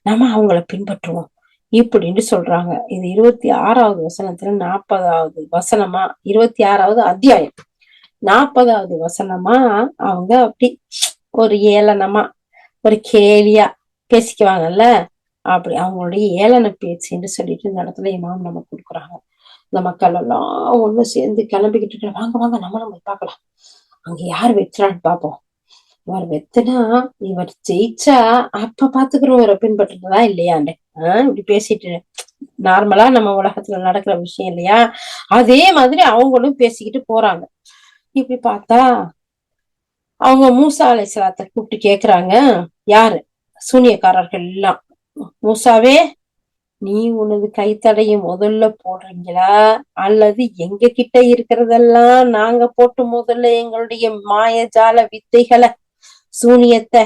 நம்ம அவங்கள பின்பற்றுவோம் இப்படின்னு சொல்றாங்க. இது 26வது வசனத்துல 40வது வசனமா, 26வது அத்தியாயம் 40வது வசனமா அவங்க அப்படி ஒரு ஏளனமா ஒரு கேலியா பேசிக்குவாங்கல்ல, அப்படி அவங்களுடைய ஏளன பேச்சுன்னு சொல்லிட்டு இந்த இடத்துல இமாம் நம்ம கொடுக்குறாங்க. இந்த மக்கள் எல்லாம் ஒண்ணு சேர்ந்து கிளம்பிக்கிட்டு இருக்க, வாங்க வாங்க நம்மளும் போய் பார்க்கலாம், அங்க யார் வெற்றுறான்னு பார்ப்போம், இவர் வெத்துனா இவர் ஜெயிச்சா அப்ப பாத்துக்கிறோம் இவரை பின்பற்றுறதா இல்லையாண்டு. இப்படி பேசிட்டு நார்மலா நம்ம உலகத்துல நடக்கிற விஷயம் இல்லையா, அதே மாதிரி அவங்களும் பேசிக்கிட்டு போறாங்க. இப்படி பார்த்தா அவங்க மூசா அலைஹிஸ்ஸலாத்தை கூப்பிட்டு கேக்குறாங்க, யாரு சூனியக்காரர்கள் எல்லாம், மூசாவே நீ உனது கைத்தடையும் முதல்ல போடுறீங்களா, அல்லது எங்க கிட்ட இருக்கிறதெல்லாம் நாங்க போட்டு முதல்ல எங்களுடைய மாயஜால வித்தைகளை சூனியத்தை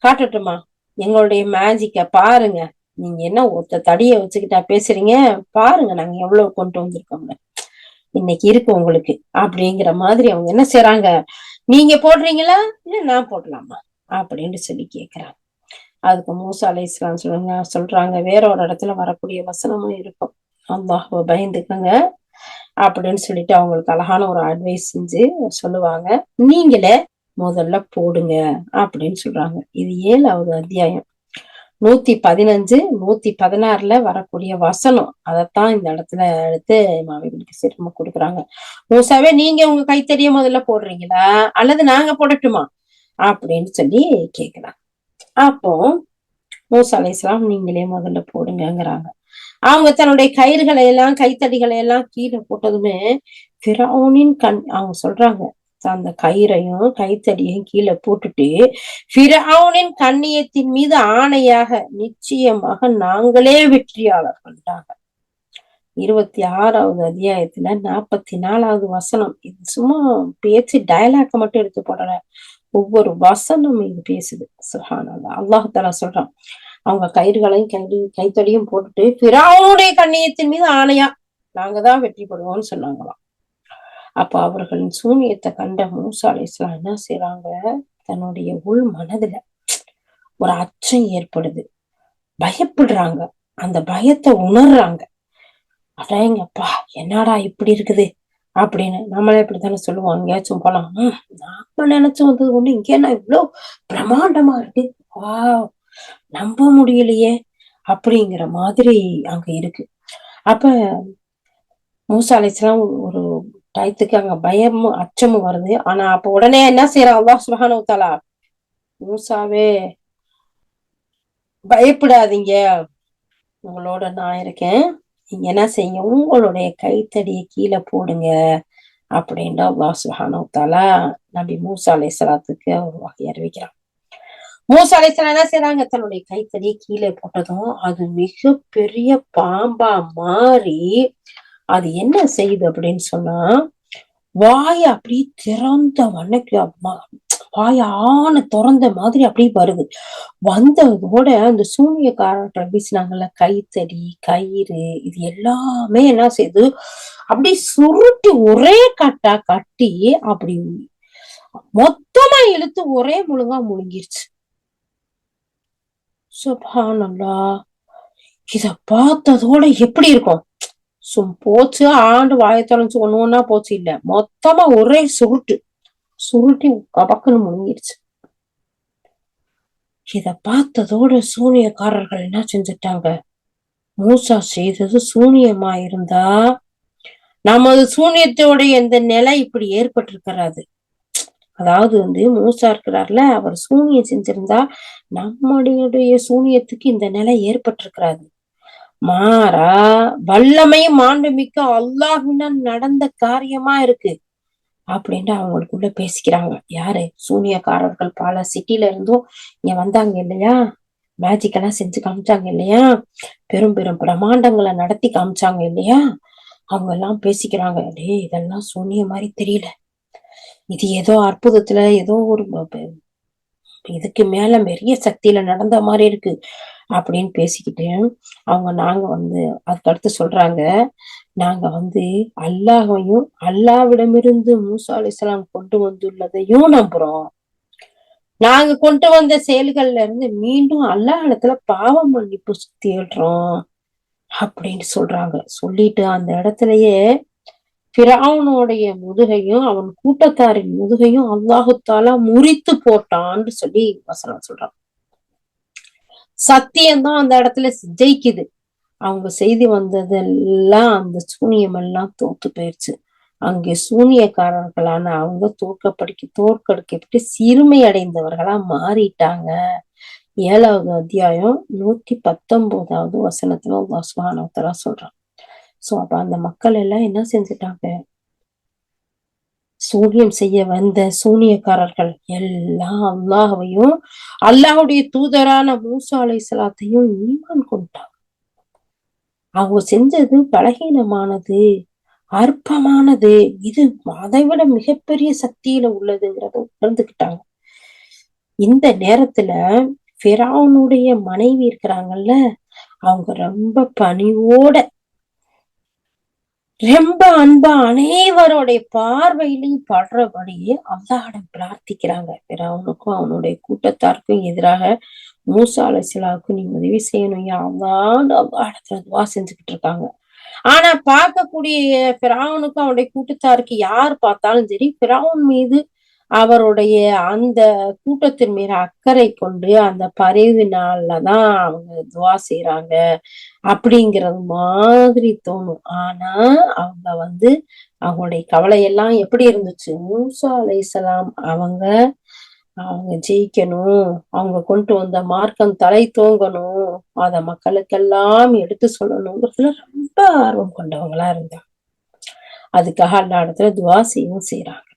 காட்டட்டுமா, எங்களுடைய மேஜிக்க பாருங்க, நீங்க என்ன ஒத்த தடிய வச்சுக்கிட்டா பேசுறீங்க, பாருங்க நாங்க எவ்வளவு கொண்டு வந்திருக்கோங்க, இன்னைக்கு இருக்கு உங்களுக்கு அப்படிங்கிற மாதிரி அவங்க என்ன செய்யறாங்க, நீங்க போடுறீங்களா இல்ல நான் போடலாமா அப்படின்னு சொல்லி கேக்குறாங்க. அதுக்கு மூசா அலைஹிஸ்ஸலாம் சொல்றாங்க, வேற ஒரு இடத்துல வரக்கூடிய வசனமும் இருக்கும், அல்லாஹ்வை பயந்துக்கங்க அப்படின்னு சொல்லிட்டு அவங்களுக்கு அழகான ஒரு அட்வைஸ் செஞ்சு சொல்லுவாங்க, நீங்களே முதல்ல போடுங்க அப்படின்னு சொல்றாங்க. இது 7வது அத்தியாயம் 115 116ல வரக்கூடிய வசனம். அதத்தான் இந்த இடத்துல எடுத்து மாவீரனுக்கு சிறும கொடுக்குறாங்க. மூசாவே நீங்க உங்க கைத்தறிய முதல்ல போடுறீங்களா அல்லது நாங்க போடட்டுமா அப்படின்னு சொல்லி கேக்குறாங்க. அப்போ மூசா அலைஹிஸ்ஸலாம் நீங்களே முதல்ல போடுங்கிறாங்க. அவங்க தன்னுடைய கயிறுகளை எல்லாம் கைத்தடிகளை எல்லாம் கீழே போட்டதுமே ஃபிரௌனின் அவங்க சொல்றாங்க, அந்த கயிறையும் கைத்தடியையும் கீழே போட்டுட்டு ஃபிரௌனின் கண்ணியத்தின் மீது ஆணையாக நிச்சயமாக நாங்களே வெற்றியாளர்கள். 26வது அத்தியாயத்துல 44வது வசனம். இது சும்மா பேச்சு டயலாக்க மட்டும் எடுத்து போடல, ஒவ்வொரு வசனம் இது பேசுது. சுப்ஹானல்லாஹ். அல்லாஹ் தஆலா சொல்றான், அவங்க கயிறுகளையும் கைத்தடியும் போட்டுட்டு ஃபிரௌனுடைய கண்ணியத்தின் மீது ஆணையா நாங்க தான் வெற்றி பெறுவோம்னு சொன்னாங்களாம். அப்ப அவர்களின் சூனியத்தை கண்ட மூசா அலைஹிஸ்ஸலாம் என்ன செய்யறாங்க, தன்னுடைய உள் மனதுல ஒரு அச்சம் ஏற்படுது, பயப்படுறாங்க, அந்த பயத்தை உணர்றாங்க. அடேங்கப்பா என்னடா இப்படி இருக்குது அப்படின்னு நம்மளே இப்படித்தானே சொல்லுவோம், எங்கேயாச்சும் போலாம், நாம நினைச்சு வந்தது ஒண்ணு இங்க என்ன இவ்வளவு பிரம்மாண்டமா இருக்கு, வா நம்ப முடியலையே அப்படிங்கிற மாதிரி அங்க இருக்கு. அப்ப மூசா அலைஹிஸ்ஸலாம் ஒரு டயத்துக்கு அங்க பயமும் அச்சமும் வருது. ஆனா அப்ப உடனே என்ன செய்யறான் அல்லாஹ் சுப்ஹானஹு வ தஆலா, மூசாவே பயப்படாதீங்க, உங்களோட நான் இருக்கேன், நீங்க என்ன செய்யுங்க, உங்களுடைய கைத்தடிய கீழே போடுங்க அப்படின்னு அல்லாஹ் சுப்ஹானஹு வ தஆலா நபி மூசா அலைஹிஸ்ஸலாத்துக்கு ஒரு வகை அறிவிக்கிறான். மூசா அலைஹிஸ்ஸலாம் என்ன செய்யறாங்க, தன்னுடைய கைத்தடியை கீழே போட்டதும் அது மிக பெரிய பாம்பா மாறி அது என்ன செய்யுது அப்படின்னு சொன்னா, வாய அப்படியே திறந்த வண்ணக்கு வாய ஆன திறந்த மாதிரி அப்படியே வருது. வந்ததோட அந்த சூனியக்காரர்கள் வீசினாங்கல்ல கைத்தடி கயிறு இது எல்லாமே என்ன செய்யுது, அப்படி சுருட்டி ஒரே கட்டா கட்டி அப்படி மொத்தமா இழுத்து ஒரே முழுங்கா முழுங்கிருச்சு. சுப்ஹானல்லாஹ். இத பார்த்ததோட எப்படி இருக்கும்? போச்சு ஆண்டு வாயை தொலைச்சு ஒண்ணு ஒண்ணா போச்சு இல்ல, மொத்தமா ஒரே சுருட்டி கபக்குன்னு முழுங்கிருச்சு. இத பார்த்ததோட சூனியக்காரர்கள் என்ன செஞ்சுட்டாங்க, மூசா செய்தது சூனியமா இருந்தா நமது சூனியத்தோடைய இந்த நிலை இப்படி ஏற்பட்டிருக்கிறாது. அதாவது மூசா இருக்கிறார்ல, அவர் சூனியம் செஞ்சிருந்தா நம்மளுடைய சூனியத்துக்கு இந்த நிலை ஏற்பட்டிருக்கிறாது. மாறா வல்லமையும் மாண்புமிக்க அல்லாஹ்வினால் நடந்த காரியமா இருக்கு அப்படின்ட்டு அவங்களுக்குள்ள பேசிக்கிறாங்க. யாரு? சூனியக்காரர்கள் பல சிட்டில இருந்தும் இங்க வந்தாங்க இல்லையா, மேஜிக் எல்லாம் செஞ்சு காமிச்சாங்க இல்லையா, பெரும் பெரும் பிரமாண்டங்களை நடத்தி காமிச்சாங்க இல்லையா, அவங்க எல்லாம் பேசிக்கிறாங்க. டேய், இதெல்லாம் சூனிய மாதிரி தெரியல, இது ஏதோ அற்புதத்துல ஏதோ ஒரு இதுக்கு மேல பெரிய சக்தியில நடந்த மாதிரி இருக்கு அப்படின்னு பேசிக்கிட்டு அவங்க நாங்க அதுக்கு அடுத்து சொல்றாங்க, நாங்க அல்லாஹையும் அல்லாவிடமிருந்து மூசா அலைஹிஸ்ஸலாம் கொண்டு வந்துள்ளதையும் நம்புறோம். நாங்க கொண்டு வந்த செயல்கள்ல இருந்து மீண்டும் அல்லாஹ் இடத்துல பாவ மன்னிப்பு தேடுறோம் அப்படின்னு சொல்றாங்க. சொல்லிட்டு அந்த இடத்துலயே ஃபிரௌனுடைய முதுகையும் அவன் கூட்டத்தாரின் முதுகையும் அல்லாஹு தஆலா முறித்து போட்டான்னு சொல்லி வசனம் சொல்றான். சத்தியம்தான் அந்த இடத்துல ஜெயிக்குது. அவங்க செய்தி வந்ததெல்லாம் அந்த சூனியம் எல்லாம் தோத்து போயிருச்சு. அங்கே சூனியக்காரர்களான அவங்க தோற்கடிக்கப்பட்டு சிறுமை அடைந்தவர்களா மாறிட்டாங்க. 7வது அத்தியாயம் 119வது வசனத்துல அல்லாஹ் சுப்ஹானஹு வ தஆலா சொல்றான். சோ அப்ப அந்த மக்கள் எல்லாம் என்ன செஞ்சுட்டாங்க, சூனியம் செய்ய வந்த சூனியக்காரர்கள் எல்லாம் அல்லாஹ்வையும் அல்லாஹ்வுடைய தூதரான மூசா அலைஹிஸ்ஸலாத்தையும் ஈமான் கொண்டாங்க. அவங்க செஞ்சது பலகீனமானது, அற்பமானது, இது அதை விட மிகப்பெரிய சக்தியில உள்ளதுங்கிறத உணர்ந்துகிட்டாங்க. இந்த நேரத்துல ஃபிரௌனுடைய மனைவி இருக்கிறாங்கல்ல, அவங்க ரொம்ப பணிவோட ரொம்ப அன்பா அனைவருடைய பார்வையிலையும் படுறபடியே அல்லாஹ்விடம் பிரார்த்திக்கிறாங்க. ஃபிரௌனுக்கும் அவனுடைய கூட்டத்தாருக்கும் எதிராக மூசா அலைஹிஸ்ஸலாமுக்கு நீ உதவி செய்யணும் யா அல்லாஹ்ன்னு அல்லாஹ்விடத்துல துஆ செஞ்சுக்கிட்டு இருக்காங்க. ஆனா பார்க்கக்கூடிய ஃபிரௌனுக்கும் அவனுடைய கூட்டத்தாருக்கு யார் பார்த்தாலும் சரி, ஃபிரௌன் மீது அவருடைய அந்த கூட்டத்தின் மீது அக்கறை கொண்டு அந்த பரிவினாலதான் அவங்க துஆ செய்யறாங்க அப்படிங்கிறது மாதிரி தோணும். ஆனா அவங்க அவங்களுடைய கவலை எல்லாம் எப்படி இருந்துச்சு, மூசா அலைஹிஸ்ஸலாம் அவங்க ஜெயிக்கணும், அவங்க கொண்டு வந்த மார்க்கம் தலை தோங்கணும், அத மக்களுக்கெல்லாம் எடுத்து சொல்லணுங்கிறதுல ரொம்ப ஆர்வம் கொண்டவங்களா இருந்தாங்க. அதுக்காக அல்லாஹ் இடத்துல துஆ செய்யறாங்க.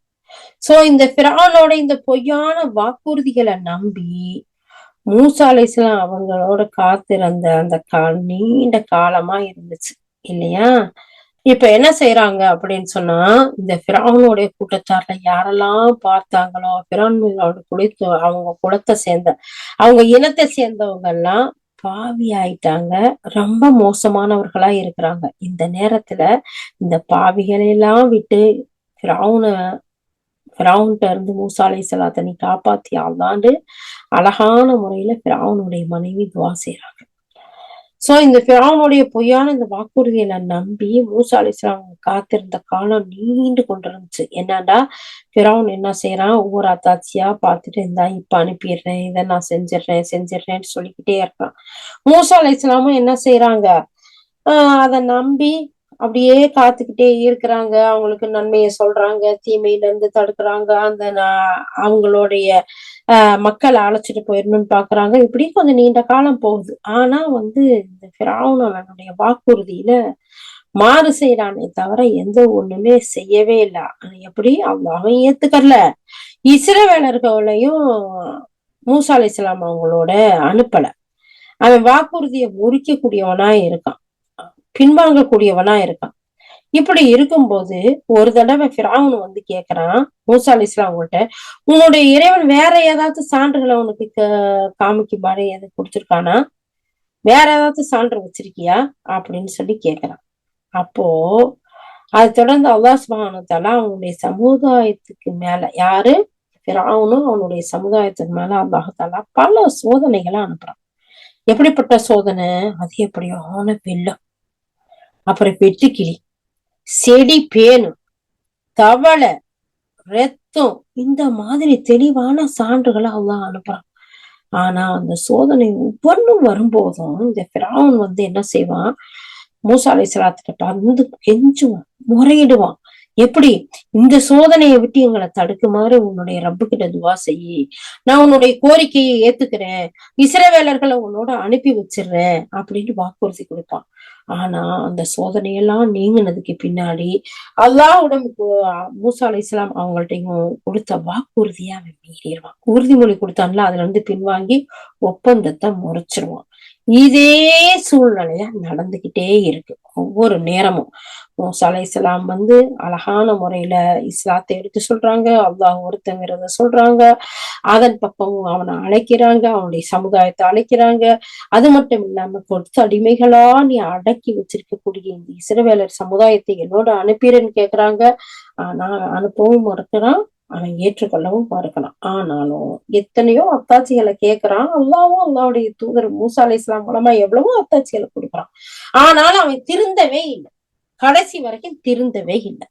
சோ இந்த ஃபிரௌனோட இந்த பொய்யான வாக்குறுதிகளை நம்பி மூசா அலைஹிஸ்ஸலாம் அவங்களோட காத்திருந்த அந்த நீண்ட காலமா இருந்துச்சு இல்லையா. இப்ப என்ன செய்யறாங்க அப்படின்னு சொன்னா, இந்த ஃபிரௌனுடைய கூட்டத்தார்ல யாரெல்லாம் பார்த்தாங்களோ, அவங்க குலத்தை சேர்ந்த அவங்க இனத்தை சேர்ந்தவங்க எல்லாம் பாவி ஆயிட்டாங்க, ரொம்ப மோசமானவர்களா இருக்கிறாங்க. இந்த நேரத்துல இந்த பாவிகளெல்லாம் விட்டு ஃபிரௌன்ட்ட இருந்து மூசா அலைஹிஸ்ஸலாத்தை நீ காப்பாத்தி அல்லாண்டு அழகான முறையில ஃபிரௌனுடைய மனைவி துஆ செய்யறாங்க. சோ இந்த ஃபிரௌனுடைய பொய்யான இந்த வாக்குறுதிகளை நம்பி மூசா அலைஹிஸ்ஸலாம் காத்திருந்த காலம் நீண்டு கொண்டிருந்துச்சு. என்னன்னா ஃபிரௌன் என்ன செய்யறான், ஒவ்வொரு அத்தாட்சியா பார்த்துட்டு இருந்தா இப்ப அனுப்பிடுறேன், இதை நான் செஞ்சிடுறேன்னு சொல்லிக்கிட்டே இருக்கான். மூசா அலைஹிஸ்ஸலாமும் என்ன செய்யறாங்க, அதை நம்பி அப்படியே காத்துக்கிட்டே இருக்கிறாங்க. அவங்களுக்கு நன்மையை சொல்றாங்க, தீமையில இருந்து தடுக்கிறாங்க, அந்த அவங்களுடைய மக்களை அழைச்சிட்டு போயிடணும்னு பாக்குறாங்க. இப்படி கொஞ்சம் நீண்ட காலம் போகுது. ஆனா இந்த ஃபிரௌன் அவனுடைய வாக்குறுதியில மாறு செய்யறானே தவிர எந்த ஒண்ணுமே செய்யவே இல்லை. எப்படி அவன் ஏத்துக்கல, இஸ்ரவேலர்களையும் மூசா அலைஹிஸ்ஸலாம் அவங்களோட அனுப்பல. அவன் வாக்குறுதியை முறிக்கக்கூடியவனா இருக்கான், பின்வாங்கக்கூடியவனா இருக்கான். இப்படி இருக்கும்போது ஒரு தடவை ஃபிரௌன் கேக்குறான் மூசா அலைஹிஸ்ஸலாம் அவங்கள்ட்ட, உன்னுடைய இறைவன் வேற ஏதாவது சான்றுகளை உனக்கு காமிக்குமாறு எது கொடுத்திருக்கானா, வேற ஏதாவது சான்று வச்சிருக்கியா அப்படின்னு சொல்லி கேக்குறான். அப்போ அது தொடர்ந்து அல்லாஹ் சுப்ஹானஹு வ தஆலா அவனுடைய சமுதாயத்துக்கு மேல, ஃபிரௌனும் அவனுடைய சமுதாயத்துக்கு மேல அல்லாஹ் தஆலா பல சோதனைகளை அனுப்புறான். எப்படிப்பட்ட சோதனை? அது எப்படியான வெள்ளம், அப்புறம் வெட்டுக்கிளி, செடி பேனு, தவளை, ரத்தம், இந்த மாதிரி தெளிவான சான்றுகளை அல்லாஹ் அனுப்புறான். ஆனா அந்த சோதனை ஒவ்வொன்றும் வரும்போதும் இந்த பிராவுன் என்ன செய்வான், மூசா அலைஹிஸ்ஸலாத்துக்கிட்ட வந்து கெஞ்சுவான், முறையிடுவான். எப்படி? இந்த சோதனையை விட்டு எங்களை தடுக்குமாறு உன்னுடைய ரப்பு கிட்ட துவா செய்யி, நான் உன்னுடைய கோரிக்கையை ஏத்துக்கிறேன், இஸ்ரவேலர்களை உன்னோட அனுப்பி வச்சிடுறேன் அப்படின்னு வாக்குறுதி கொடுப்பான். ஆனா அந்த சோதனையெல்லாம் நீங்கினதுக்கு பின்னாடி அல்லாஹ்வுடன் மூசா அலைஹிஸ்ஸலாம் அவங்கள்ட்டையும் கொடுத்த வாக்குறுதியை அவன் மீறிடுவான். உறுதிமொழி கொடுத்தான்ல, அதுல இருந்து பின்வாங்கி ஒப்பந்தத்தை முறிச்சிருவான். இதே சூழ்நிலையா நடந்துகிட்டே இருக்கு ஒவ்வொரு நேரமும். மூசா அலைஹிஸ்ஸலாம் அழகான முறையில இஸ்லாத்தை எடுத்து சொல்றாங்க, அல்லாஹ் ஒருத்தங்கிறத சொல்றாங்க, அதன் பக்கம் அவனை அழைக்கிறாங்க, அவனுடைய சமுதாயத்தை அழைக்கிறாங்க. அது மட்டும் இல்லாம கொடுத்த அடிமைகளா நீ அடக்கி வச்சிருக்கக்கூடிய இந்த இஸ்ரவேலர் சமுதாயத்தை என்னோட அனுப்பிறன்னு கேக்குறாங்க. ஆனா அனுப்பவும் மறுக்கிறான், அவன் ஏற்றுக்கொள்ளவும் மறுக்கிறான். ஆனாலும் எத்தனையோ அத்தாட்சிகளை கேட்கிறான். அல்லாவும் அல்லாவுடைய தூதர் மூசா அலைஹிஸ்ஸலாம் மூலமா எவ்வளவோ அத்தாட்சிகளை கொடுக்குறான். ஆனாலும் அவன் திருந்தவே இல்லை, கடைசி வரைக்கும் திருந்தவே இல்லை.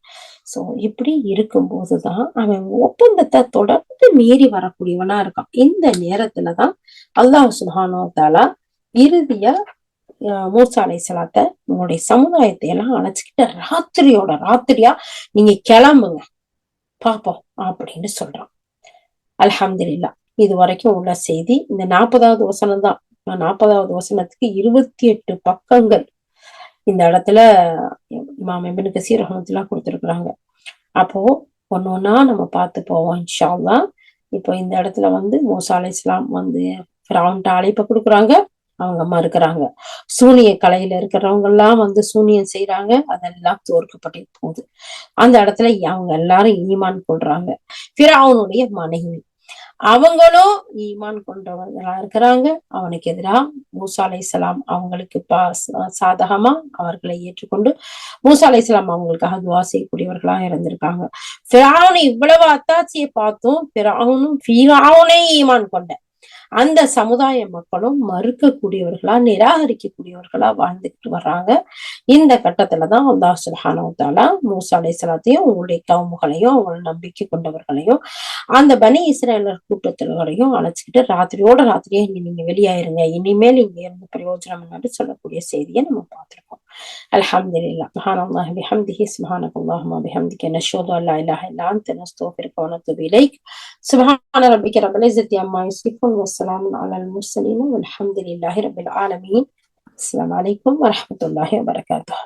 சோ இப்படி இருக்கும்போதுதான் அவன் ஒப்பந்தத்தை தொடர்ந்து மீறி வரக்கூடியவனா இருக்கான். இந்த நேரத்துலதான் அல்லாஹ் சுப்ஹானஹு வ தஆலா இறுதியா மூசா அலைஹிஸ்ஸலாத்தை உங்களுடைய சமுதாயத்தை எல்லாம் அழைச்சுக்கிட்டு ராத்திரியோட ராத்திரியா நீங்க கிளம்புங்க பாப்போம் அப்படின்னு சொல்றான். அல்ஹம்துலில்லாஹ். இது வரைக்கும் உள்ள செய்தி. இந்த 40வது வசனம் தான். 40வது வசனத்துக்கு 28 பக்கங்கள் இந்த இடத்துல இமாம் இப்னு கஸீர் ரஹ்மத்துல்லாஹ் கொடுத்திருக்கிறாங்க. அப்போ ஒன்னொன்னா நம்ம பார்த்து போவோம் இன்ஷா அல்லாஹ். இப்போ இந்த இடத்துல மூசா அலைஹிஸ்ஸலாம் ஃபிரௌன்ட்ட அழைப்பை கொடுக்குறாங்க, அவங்க மறுக்கிறாங்க. சூனிய கலையில இருக்கிறவங்க எல்லாம் சூனியம் செய்யறாங்க, அதெல்லாம் தோற்கப்பட்டு போகுது. அந்த இடத்துல அவங்க எல்லாரும் ஈமான் கொள்றாங்க. ஃபிரௌனுடைய மனைவி அவங்களும் ஈமான் கொண்டவர்களா இருக்கிறாங்க. அவனுக்கு எதிராக மூசா அலைஹிஸ்ஸலாம் அவங்களுக்கு சாதகமா அவர்களை ஏற்றுக்கொண்டு மூசா அலைஹிஸ்ஸலாம் அவங்களுக்காக துவா செய்யக்கூடியவர்களா இருந்திருக்காங்க. ஃபிரௌன் இவ்வளவு அத்தாட்சியை பார்த்தும் ஃபிரௌனை ஈமான் கொண்ட அந்த சமுதாய மக்களும் மறுக்கக்கூடியவர்களா, நிராகரிக்கக்கூடியவர்களா வாழ்ந்துட்டு வர்றாங்க. இந்த கட்டத்துலதான் அல்லாஹ் சுப்ஹானஹு வ தஆலா மூசா அலைஹிஸ்ஸலாத்தையும் உங்களுடைய கவுமுகளையும் அவங்கள நம்பிக்கை கொண்டவர்களையும் அந்த பனி இஸ்ரேலர் கூட்டத்தினரையும் அழைச்சிக்கிட்டு ராத்திரியோட ராத்திரியே நீங்க வெளியாயிருங்க, இனிமேல் இங்க இருந்து பிரயோஜனம் சொல்லக்கூடிய செய்தியை நம்ம பார்த்திருக்கோம். அல்ஹம்துலில்லாஹ். சுப்ஹானல்லாஹி பிஹம்திஹி, சுப்ஹானக்கல்லாஹும்ம பிஹம்திக, நஷ்ஹது அன் லா இலாஹா இல்லா அன்த, நஸ்தக்ஃபிருக வ நத்தூபு இலைக். சுப்ஹான ரப்பிக ரப்பில் இஸ்ஸத்தி அம்மா யசிஃபூன் வ ஸலாமுன் அலல் முர்ஸலீன் வல்ஹம்துலில்லாஹி ரப்பில் ஆலமீன். அஸ்ஸலாமு அலைக்கும் வ ரஹ்மத்துல்லாஹி வ பரகாத்துஹு.